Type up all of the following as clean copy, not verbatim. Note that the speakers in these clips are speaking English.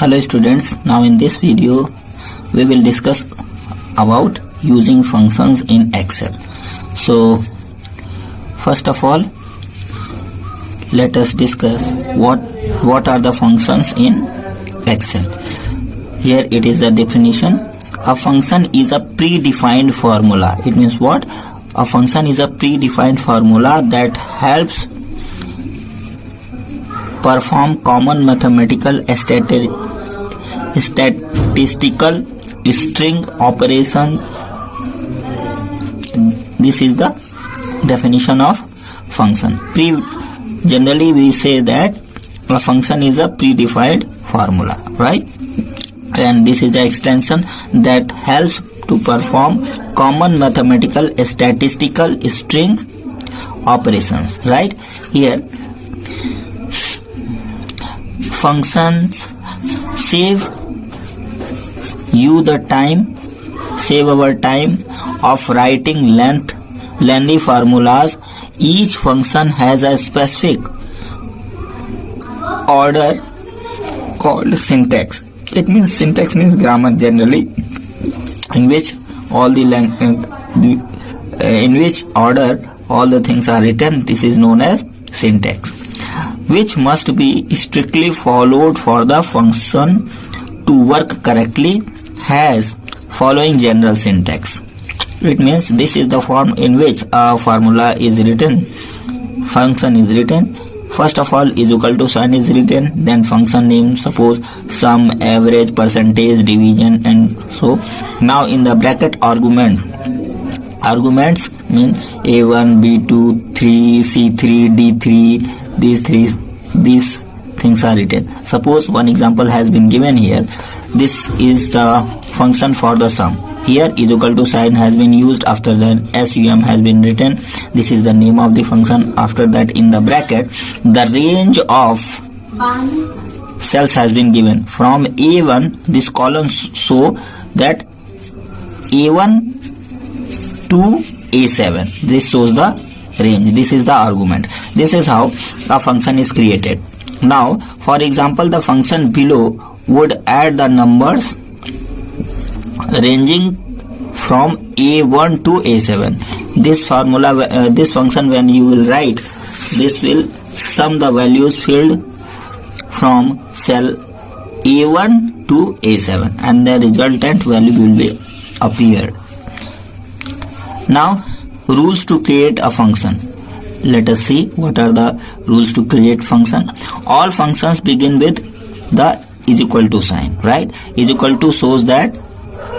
Hello students, now in this video we will discuss about using functions in Excel. So first of all, let us discuss what are the functions in Excel. Here it is the definition. A function is a predefined formula. It means what? A function is a predefined formula that helps perform common mathematical statistical string operation. This is the definition of function. Generally we say that a function is a predefined formula, right? And this is the extension that helps to perform common mathematical statistical string operations, right? Here functions save our time of writing lengthy formulas. Each function has a specific order called syntax. It means syntax means grammar generally, in which in which order all the things are written. This is known as syntax, which must be strictly followed for the function to work correctly. Has following general syntax. It means this is the form in which a formula is written, function is written. First of all, is equal to sign is written, then function name, suppose sum, average, percentage, division, and so. Now in the bracket arguments mean A1, B2, 3, C3, D3, these things are written. Suppose one example has been given here. This is the function for the sum. Here is equal to sign has been used, after that sum has been written. This is the name of the function. After that in the bracket the range of cells has been given from A1, this column show that A1 to A7. This shows the range. This is the argument. This is how a function is created. Now for example, the function below would add the numbers ranging from A1 to A7. This formula, this function, when you will write, this will sum the values filled from cell A1 to A7, and the resultant value will be appeared. Now rules to create a function. Let us see what are the rules to create function. All functions begin with the is equal to sign, right? Is equal to shows that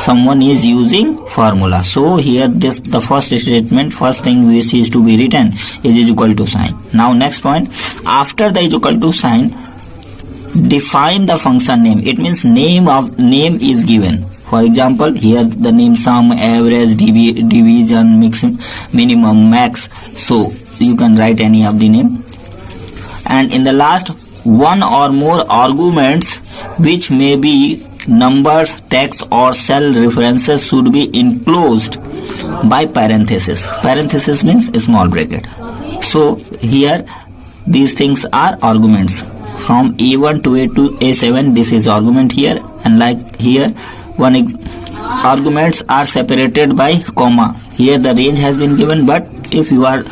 someone is using formula. So here the first statement, first thing which is to be written is equal to sign. Now next point, after the is equal to sign, define the function name. It means name is given. For example, here the name sum, average, division, minimum, max. So you can write any of the name. And in the last, one or more arguments which may be numbers, text, or cell references should be enclosed by parenthesis. Parenthesis means a small bracket. So here these things are arguments from A1 to A7. This is argument here, and like here arguments are separated by comma. Here the range has been given, but if you are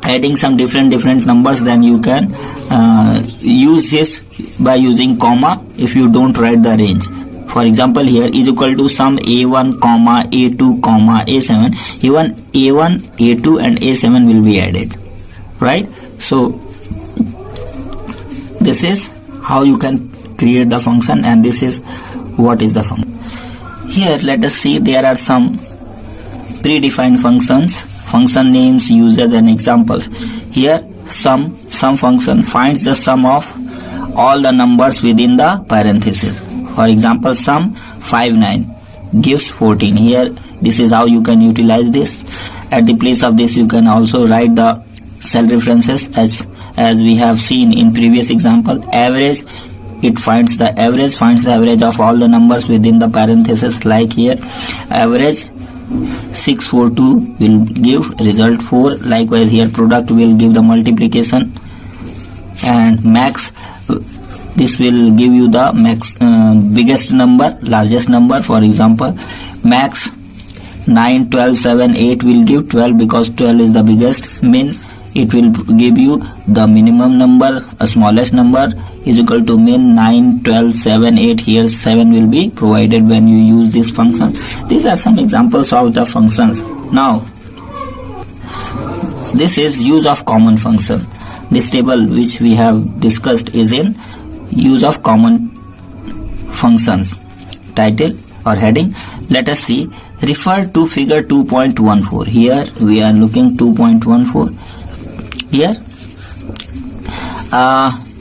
adding some different numbers, then you can use this by using comma if you don't write the range. For example, here is equal to sum A1, comma A2, comma A7. Even A1, A2 and A7 will be added, right? So this is how you can create the function, and this is what is the function. Here let us see, there are some predefined functions, function names, users, and examples. Here some function finds the sum of all the numbers within the parenthesis. For example, sum 59 gives 14. Here this is how you can utilize this. At the place of this you can also write the cell references as we have seen in previous example. Average, it finds the average of all the numbers within the parenthesis, like here average 642 will give result 4. Likewise here product will give the multiplication, and max this will give you the max biggest number, largest number. For example, max 9, 12, 7, 8 will give 12 because 12 is the biggest. Min, it will give you the minimum number, a smallest number is equal to min 9, 12, 7, 8. Here 7 will be provided when you use this function. These are some examples of the functions. Now, this is use of common function. This table which we have discussed is in use of common functions. Title or heading. Let us see. Refer to figure 2.14. Here we are looking 2.14. Here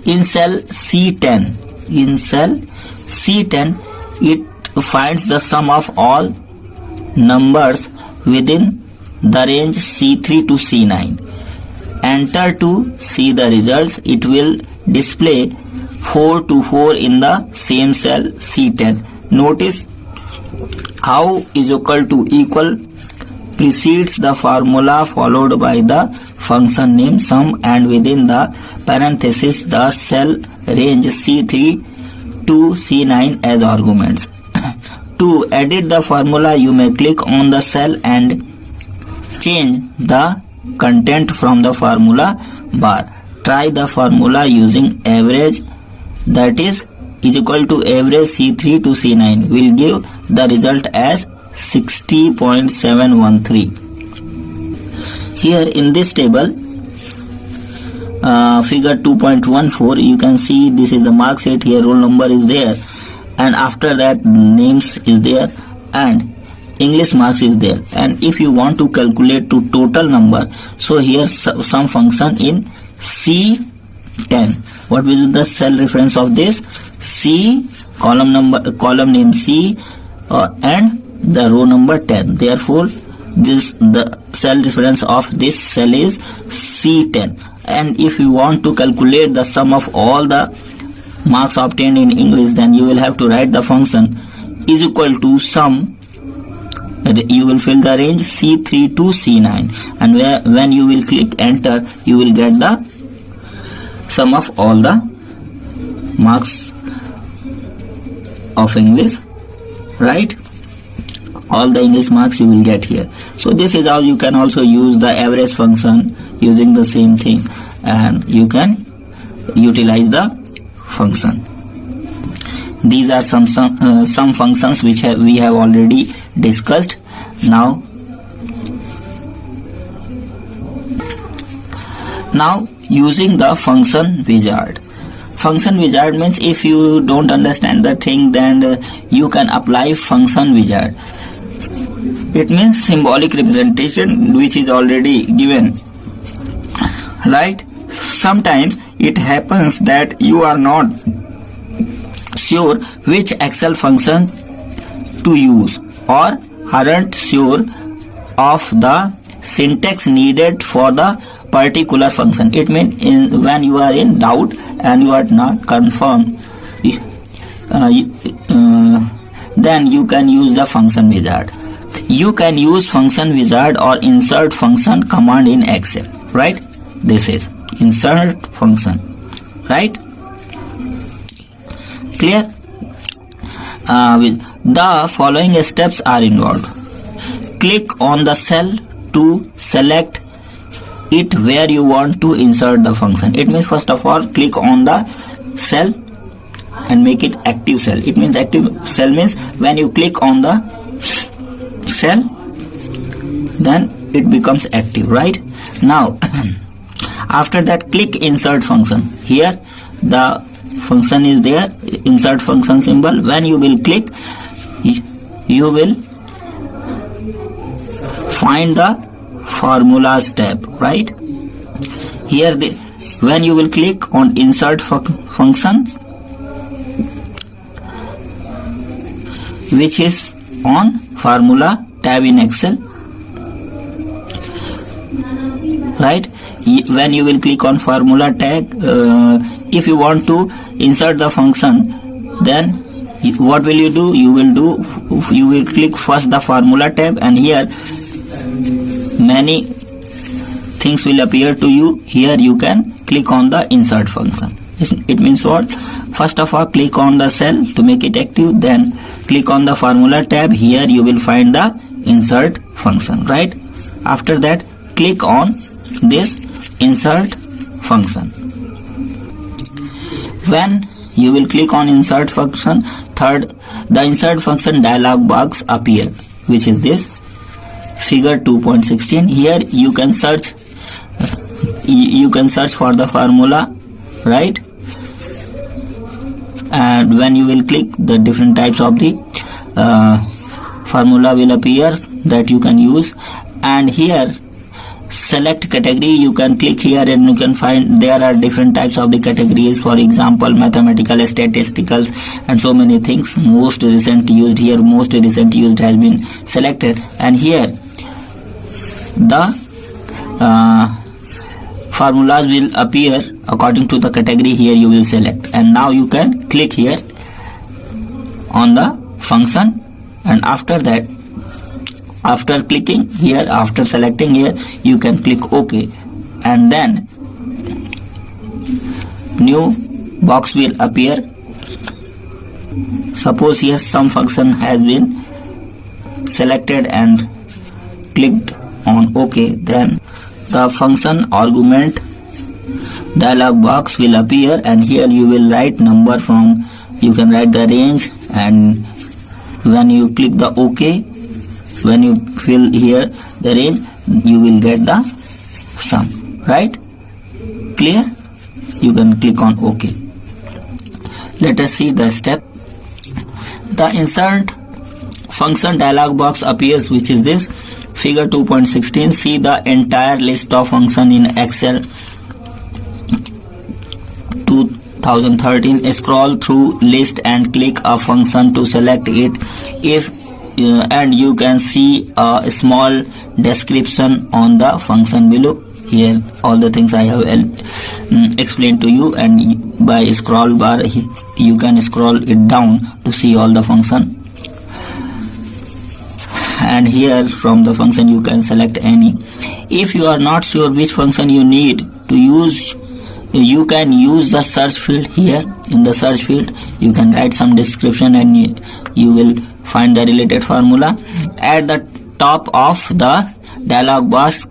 in cell C10, it finds the sum of all numbers within the range C3 to C9. Enter to see the results. It will display 4 to 4 in the same cell C10. Notice how is equal to equal precedes the formula followed by the function name sum, and within the parenthesis the cell range C3 to C9 as arguments. To edit the formula, you may click on the cell and change the content from the formula bar. Try the formula using average, that is equal to average C3 to C9 will give the result as 60.713. Here in this table, figure 2.14, you can see this is the mark sheet. Here roll number is there, and after that names is there and English marks is there. And if you want to calculate to total number, so here some function in C10. What will be the cell reference of this? C, column name C, and the row number 10. Therefore, the cell reference of this cell is C10. And if you want to calculate the sum of all the marks obtained in English, then you will have to write the function is equal to sum. You will fill the range C3 to C9, and when you will click enter, you will get the sum of all the marks of English, right? All the English marks you will get here. So this is how you can also use the average function using the same thing, and you can utilize the function. These are some functions which we have already discussed. Now using the function wizard. Function wizard means if you don't understand the thing, then you can apply function wizard. It means symbolic representation which is already given, right? Sometimes it happens that you are not sure which Excel function to use, or aren't sure of the syntax needed for the particular function. It means when you are in doubt and you are not confirmed, then you can use the function wizard. You can use function wizard or insert function command in Excel, right? This is insert function, right? Clear? The following steps are involved. Click on the cell to select it where you want to insert the function. It means first of all click on the cell and make it active cell. It means active cell means when you click on the cell, then it becomes active, right? Now after that click insert function. Here the function is there, insert function symbol. When you will click, you will find the formulas tab, right? Here when you will click on insert function, which is on formula tab in Excel, right? When you will click on formula tag, if you want to insert the function, then what will you do? You will click first the formula tab, and here many things will appear to you. Here you can click on the insert function. It means what? First of all, click on the cell to make it active, then click on the formula tab. Here you will find the insert function, right? After that, click on this insert function. When you will click on insert function, the insert function dialog box appear, which is this figure 2.16. Here you can search for the formula, right? And when you will click, the different types of the formula will appear that you can use. And here select category, you can click here and you can find there are different types of the categories. For example, mathematical, statistical, and so many things. Most recent used has been selected, and here the formulas will appear according to the category. Here you will select, and now you can click here on the function, and after that, after clicking here, after selecting here, you can click OK, and then new box will appear. Suppose here some function has been selected and clicked on OK, then the function argument dialog box will appear, and here you will write number from, you can write the range, and when you click the OK, when you fill here the range, you will get the sum, right? Clear? You can click on OK. Let us see the step. The insert function dialog box appears, which is this figure 2.16. See the entire list of function in Excel 2013. Scroll through list and click a function to select it. And you can see a small description on the function below. Here all the things I have explained to you, and by scroll bar you can scroll it down to see all the function. And here from the function you can select any. If you are not sure which function you need to use, you can use the search field. Here in the search field you can write some description and you will find the related formula. At the top of the dialog box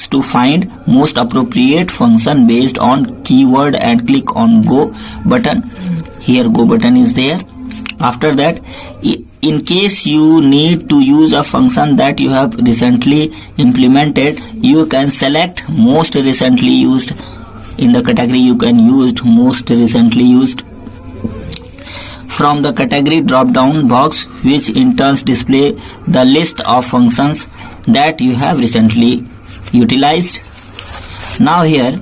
to find most appropriate function based on keyword and click on go button. Here go button is there. After that, in case you need to use a function that you have recently implemented, you can select most recently used. In the category you can use most recently used. From the category drop down box, which in turn display the list of functions that you have recently utilized. Now here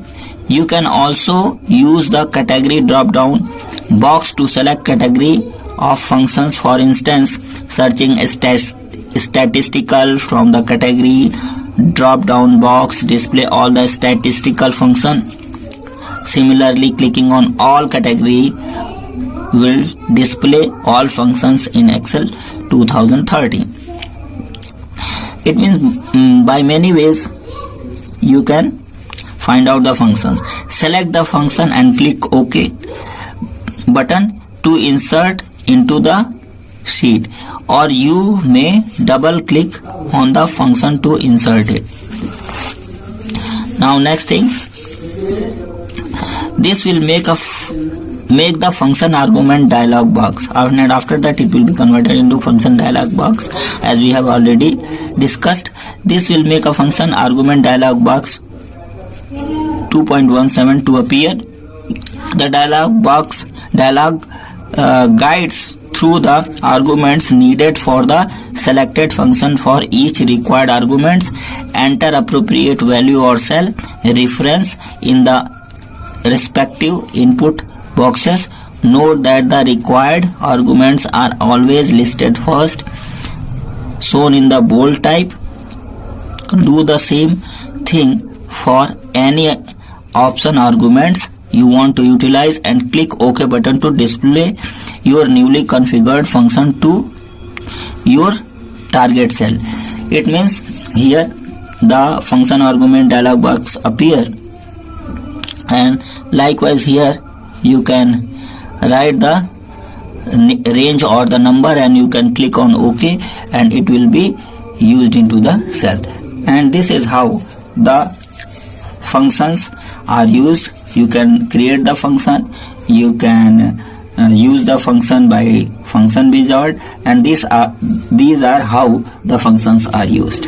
you can also use the category drop down box to select category of functions. For instance, searching statistical, from the category drop down box display all the statistical function. Similarly, clicking on all category will display all functions in Excel 2013. It means by many ways you can find out the functions. Select the function and click OK button to insert into the sheet, or you may double click on the function to insert it. Now next thing, this will make the function argument dialog box, and after that it will be converted into function dialog box, as we have already discussed. This will make a function argument dialog box 2.17 to appear. The dialog box guides through the arguments needed for the selected function. For each required arguments, enter appropriate value or cell reference in the respective input boxes. Note that the required arguments are always listed first, shown in the bold type. Do the same thing for any option arguments you want to utilize, and click OK button to display your newly configured function to your target cell. It means here the function argument dialog box appear, and likewise here you can write the range or the number, and you can click on OK, and it will be used into the cell. And this is how the functions are used. You can create the function, you can use the function by function wizard, and these are how the functions are used.